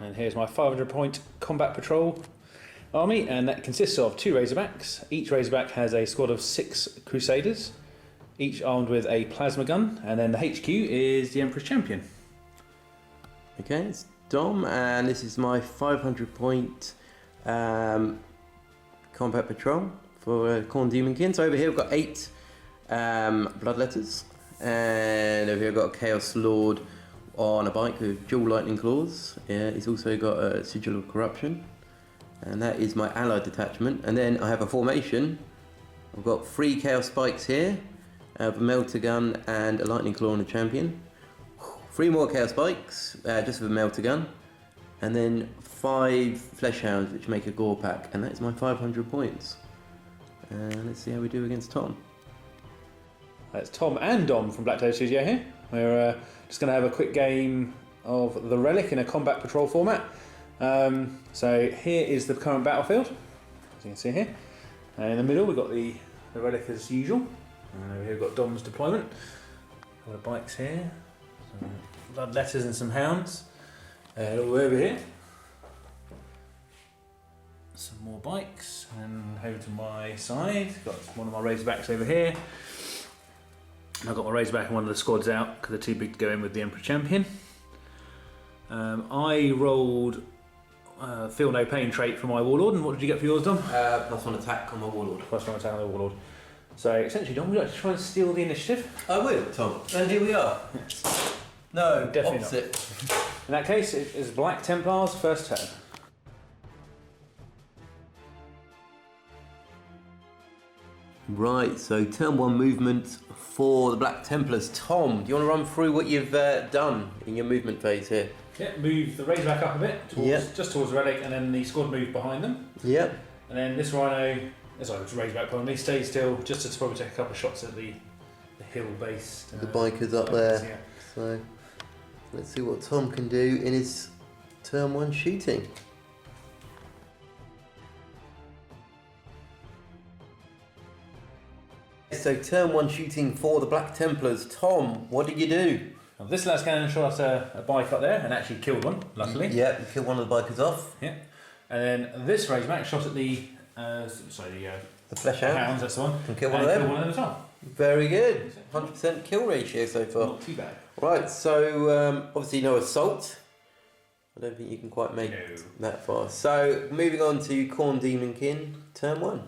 And here's my 500 point combat patrol army, and that consists of 2 Razorbacks. Each Razorback has a squad of 6 Crusaders, each armed with a plasma gun, and then the HQ is the Emperor's Champion. Okay, it's Dom, and this is my 500 point combat patrol for Khorne Demonkin. So over here we've got 8 Bloodletters, and over here we've got a Chaos Lord on a bike with dual lightning claws. He's also got a Sigil of Corruption, and that is my allied detachment. And then I have a formation. I've got 3 Chaos Spikes here, I have a Melter Gun and a Lightning Claw on a champion. 3 more Chaos Spikes, just with a Melter Gun, and then 5 Flesh Hounds, which make a Gore Pack, and that's my 500 points. And let's see how we do against Tom. That's Tom and Dom from BlackToad Studio here. We're just going to have a quick game of the Relic in a combat patrol format. So here is the current battlefield, as you can see here. And in the middle we've got the Relic as usual. And over here we've got Dom's deployment. Got the bikes here, some Bloodletters and some Hounds. And all the way over here, some more bikes. And over to my side, got one of my Razorbacks over here. I've got my Razorback and one of the squads out because they're too big to go in with the Emperor Champion. I rolled Feel No Pain trait for my Warlord, and what did you get for yours, Dom? +1 attack on my Warlord. +1 attack on the Warlord. So essentially, Dom, would you like to try and steal the initiative? I will, Tom. And here we are. No, definitely opposite. Not. In that case, it is Black Templars first turn. Right, so turn 1 movement for the Black Templars. Tom, do you want to run through what you've done in your movement phase here? Yeah, move the Razorback up a bit, just towards the Relic, and then the squad move behind them. Yep. And then this Rhino, Razorback probably, stays still, just to probably take a couple of shots at the hill base. The bikers up there. Yeah. So let's see what Tom can do in his turn 1 shooting. So turn 1 shooting for the Black Templars. Tom, what did you do? Well, this last cannon shot a bike up there and actually killed one, luckily. Yeah, you killed one of the bikers off. Yeah. And then this Razorback shot at the Flesh Hounds, that's the one. And killed one of them. Killed one of them as well. Very good. 100% kill ratio so far. Not too bad. Right, so obviously no assault. I don't think you can quite make that far. So moving on to Khorne Demonkin, turn 1.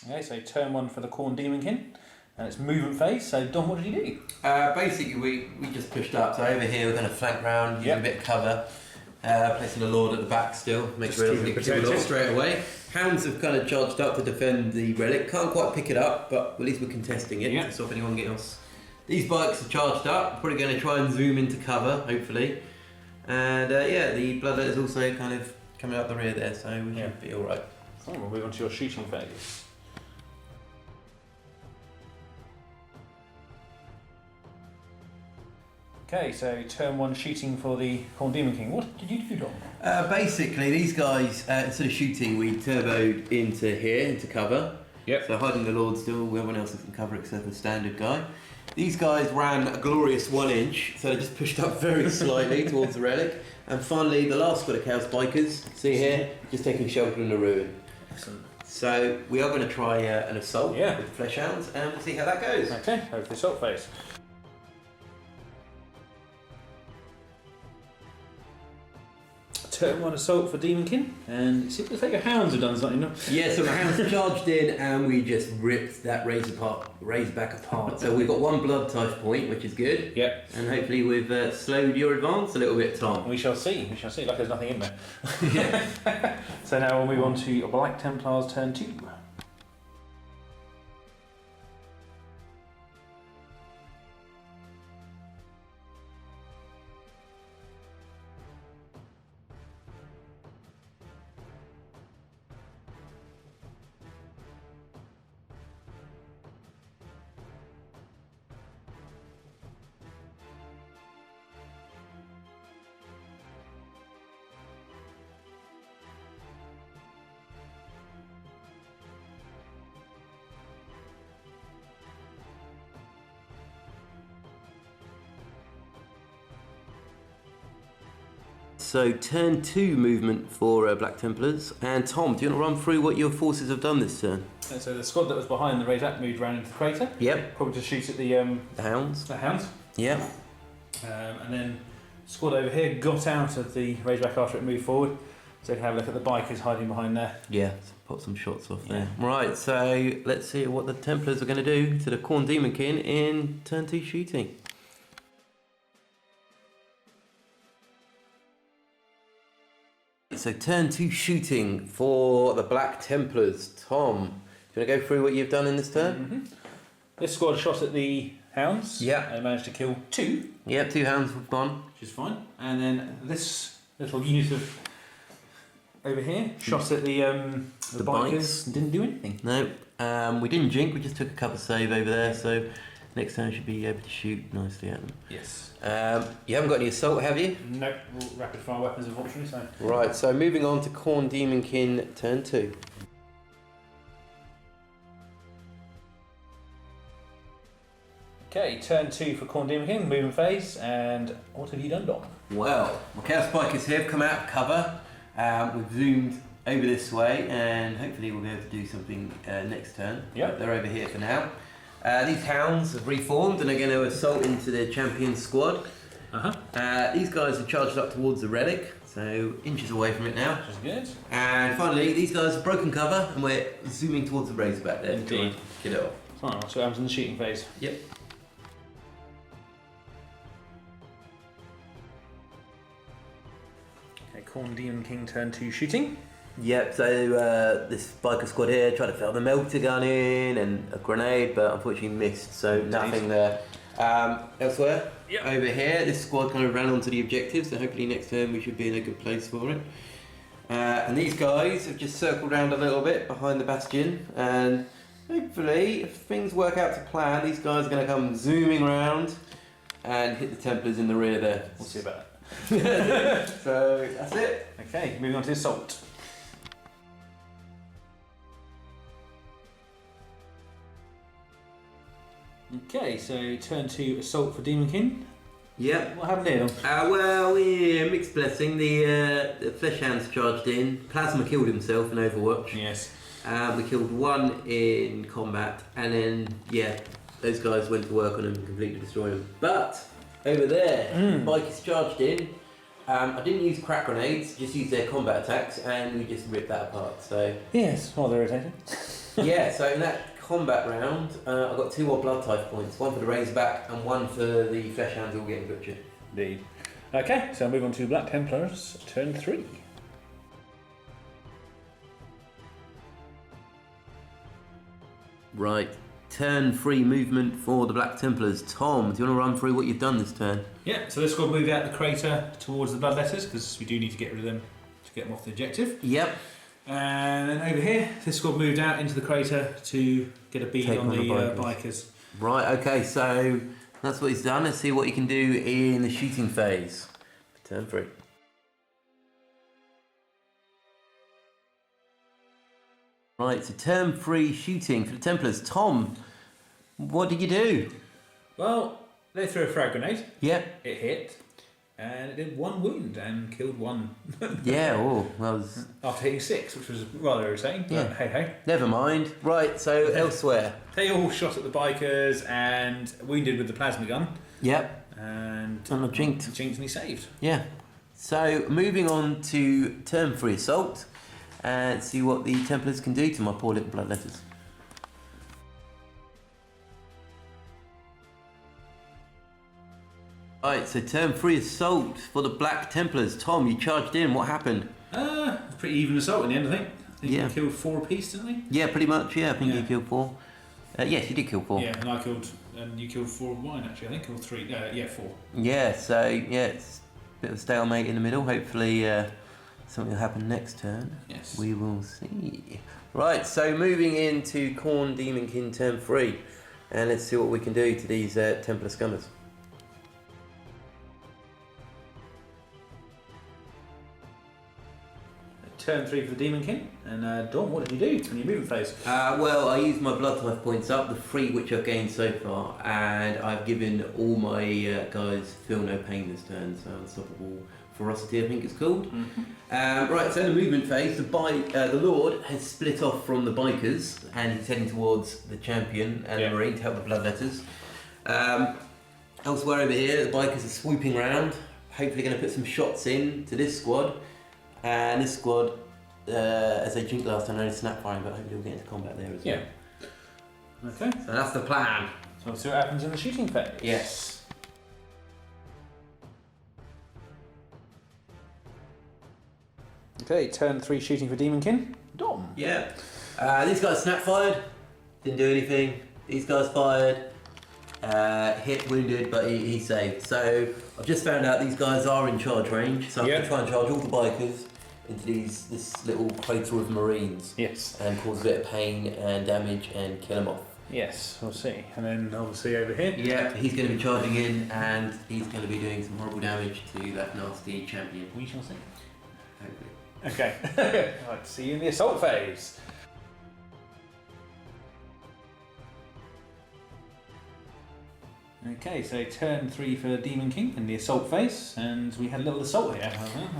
Okay, so turn 1 for the Khorne Demonkin, and it's movement phase. So Dom, what did you do? Basically we just pushed up, so over here we're going to flank round, using a bit of cover, placing the Lord at the back still, make sure it doesn't get killed straight away. Hounds have kind of charged up to defend the Relic, can't quite pick it up, but at least we're contesting it to stop anyone getting us. These bikes are charged up, probably going to try and zoom into cover, hopefully. And yeah, the Bloodlet is also kind of coming up the rear there, so we should be alright. So we'll move on to your shooting phase. Okay, so turn 1 shooting for the Khorne Demonkin. What did you do, Dom? Basically, these guys, instead of shooting, we turboed into here, into cover. Yep. So hiding the Lord still, everyone else is in cover except for the standard guy. These guys ran a glorious 1 inch, so they just pushed up very slightly towards the Relic. And finally, the last squad of Chaos Bikers, see here, just taking shelter in the ruin. Excellent. So we are going to try an assault with the Flesh Hounds, and we'll see how that goes. Okay, over to the assault phase. Turn 1 assault for Demonkin, and it seems like your Hounds have done something. Yeah, so my Hounds charged in and we just ripped that Razorback apart. So we've got 1 blood touch point, which is good. Yep. And hopefully we've slowed your advance a little bit, Tom. We shall see, like there's nothing in there. Yeah. So now we'll move on to Black Templars turn 2. So turn 2 movement for Black Templars. And Tom, do you want to run through what your forces have done this turn? And so the squad that was behind the Razorback moved around into the crater. Yep. Probably to shoot at the hounds. The hounds. Yep. And then squad over here got out of the Razorback after it moved forward. So you can have a look at the bikers hiding behind there. Yeah, pop some shots off there. Right, so let's see what the Templars are going to do to the Khorne Demonkin in turn 2 shooting. So turn 2 shooting for the Black Templars. Tom, do you want to go through what you've done in this turn? Mm-hmm. This squad shot at the hounds. Yeah. And managed to kill 2. Yep, 2 hounds have gone. Which is fine. And then this little unit of over here shot at the bikers and didn't do anything. No, we didn't jink, we just took a cover save over there, so next time should be able to shoot nicely at them. Yes. You haven't got any assault, have you? Nope, all rapid fire weapons unfortunately. So. Right, so moving on to Khorne Demonkin turn 2. Okay, turn 2 for Khorne Demonkin, moving phase, and what have you done, Dom? Well, Chaos Bikers here have come out of cover. We've zoomed over this way, and hopefully we'll be able to do something next turn. Yep. They're over here for now. These hounds have reformed and are going to assault into the champion squad. These guys are charged up towards the relic, so inches away from it now. Which is good. And finally, these guys have broken cover, and we're zooming towards the Razorback there. Indeed. Get it off. Fine, so what happens in the shooting phase? Yep. Okay, Khorne Demonkin turn 2 shooting. Yep, so this biker squad here tried to fill the melter gun in and a grenade, but unfortunately missed, so nothing there. Elsewhere, over here, this squad kind of ran onto the objective, so hopefully next turn we should be in a good place for it. And these guys have just circled around a little bit behind the bastion, and hopefully, if things work out to plan, these guys are going to come zooming around and hit the Templars in the rear there. We'll see about that. So that's it. Okay, moving on to assault. Okay, so turn 2 assault for Demonkin. Yep. What happened here, Dom? Well, yeah, mixed blessing. The flesh hands charged in. Plasma killed himself in Overwatch. Yes. We killed 1 in combat, and then those guys went to work on him and completely destroyed him. But over there, bikers charged in. I didn't use crack grenades, just used their combat attacks, and we just ripped that apart. So yes, rather irritating. so in that combat round, I got 2 more blood type points, 1 for the Razorback and 1 for the flesh hands all getting butchered. Indeed. Okay, so I'll move on to Black Templars, turn 3. Right, turn 3 movement for the Black Templars. Tom, do you want to run through what you've done this turn? Yeah, so this squad moved out the crater towards the bloodletters because we do need to get rid of them to get them off the objective. Yep. And then over here, this squad moved out into the crater to get a bead on the bikers. Right, okay, so that's what he's done. Let's see what he can do in the shooting phase. Turn 3. Right, so turn 3 shooting for the Templars. Tom, what did you do? Well, they threw a frag grenade. Yep. It hit. And it did 1 wound and killed 1. Yeah, oh, that was... After hitting 6, which was rather irritating. Yeah. Hey, hey. Never mind. Right, so elsewhere. They all shot at the bikers and wounded with the plasma gun. Yep. And I jinked. Jinked and he saved. Yeah. So, moving on to turn 3 assault. And see what the Templars can do to my poor little bloodletters. Right, so turn 3 assault for the Black Templars. Tom, you charged in. What happened? Pretty even assault in the end, I think. I think Yeah. we killed 4 apiece, didn't we? Yeah, pretty much. Yeah, I think Yeah. you killed 4. Yes, you did kill 4. Yeah, and I killed, and you killed 4 of mine actually, I think, or 3. Yeah, 4. Yeah, so it's a bit of a stalemate in the middle. Hopefully something will happen next turn. Yes. We will see. Right, so moving into Khorne Demonkin turn 3. And let's see what we can do to these Templar Scummers. turn 3 for the Demon King. And Dom, what did you do in your movement phase? Well, I used my blood type points up, the 3 which I've gained so far, and I've given all my guys feel no pain this turn, so unstoppable ferocity I think it's called. Right, so in the movement phase, the Lord has split off from the bikers and he's heading towards the champion and the Marine to help the bloodletters. Elsewhere over here, the bikers are swooping around, hopefully going to put some shots in to this squad. And this squad, as they jinked last time, only snap firing, but hopefully we'll get into combat there as well. Yeah. Okay. So that's the plan. So we'll see what happens in the shooting phase. Yes. Okay, turn 3 shooting for Demon King. Dom. Yeah. These guys snap fired, didn't do anything. These guys fired, hit, wounded, but he saved. So I've just found out these guys are in charge range, so I'm going to try and charge all the bikers into this little crater of Marines. Yes. And cause a bit of pain and damage and kill them off. Yes, we'll see. And then obviously over here. Yeah, he's going to be charging in and he's going to be doing some horrible damage to that nasty champion. We shall see. Hopefully. Okay. Right, see you in the assault phase. Okay, so turn 3 for Demon King in the assault phase, and we had a little assault here.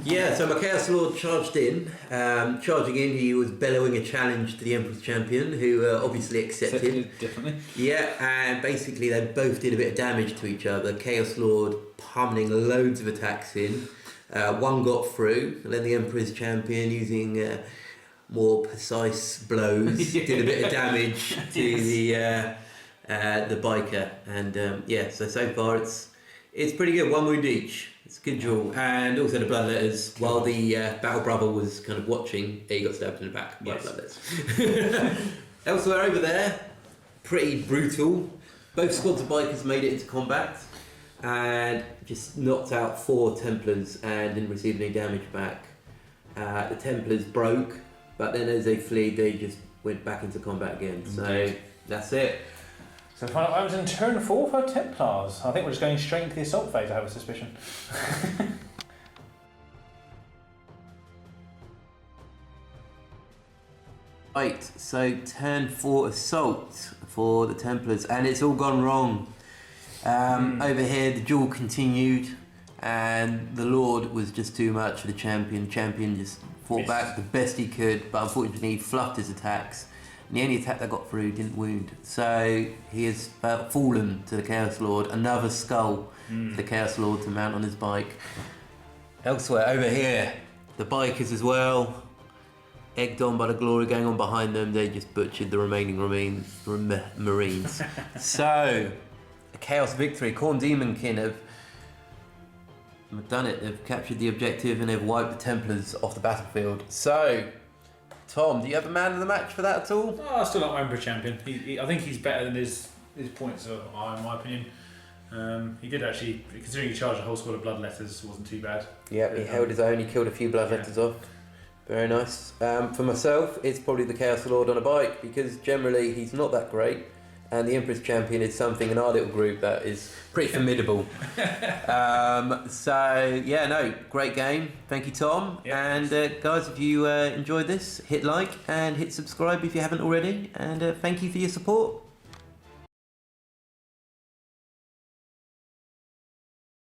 Yeah, so my Chaos Lord charged in. Charging in, he was bellowing a challenge to the Emperor's Champion, who obviously accepted. Definitely. Yeah, and basically they both did a bit of damage to each other. Chaos Lord pummeling loads of attacks in. One got through, and then the Emperor's Champion using more precise blows did a bit of damage to the biker, and so far it's pretty good. 1 wound each. It's a good draw, and also the bloodletters. While the battle brother was kind of watching, he got stabbed in the back by bloodletters. Elsewhere over there, pretty brutal. Both squads of bikers made it into combat, and just knocked out 4 Templars and didn't receive any damage back. The Templars broke, but then as they fled, they just went back into combat again. So that's it. So find out what happens in turn 4 for Templars. I think we're just going straight into the assault phase, I have a suspicion. Right, so turn 4 assault for the Templars, and it's all gone wrong. Over here, the duel continued, and the Lord was just too much for the champion. The champion just fought back the best he could, but unfortunately he fluffed his attacks. And the only attack that got through didn't wound. So he has fallen to the Chaos Lord. Another skull for the Chaos Lord to mount on his bike. Elsewhere, over here, the bikers as well, egged on by the glory going on behind them, they just butchered the remaining Marines. So, a Chaos victory. Khorne Demon King have done it. They've captured the objective and they've wiped the Templars off the battlefield. So, Tom, do you have a man of the match for that at all? Oh, I still like my Emperor Champion. I think he's better than his points are, in my opinion. He did actually, considering he charged a whole squad of bloodletters, wasn't too bad. Yeah, he held his own, he killed a few bloodletters off. Very nice. For myself, it's probably the Chaos Lord on a bike, because generally he's not that great, and the Emperor's Champion is something in our little group that is pretty formidable. Great game. Thank you, Tom. Yep. And guys, if you enjoyed this, hit like and hit subscribe if you haven't already, and thank you for your support.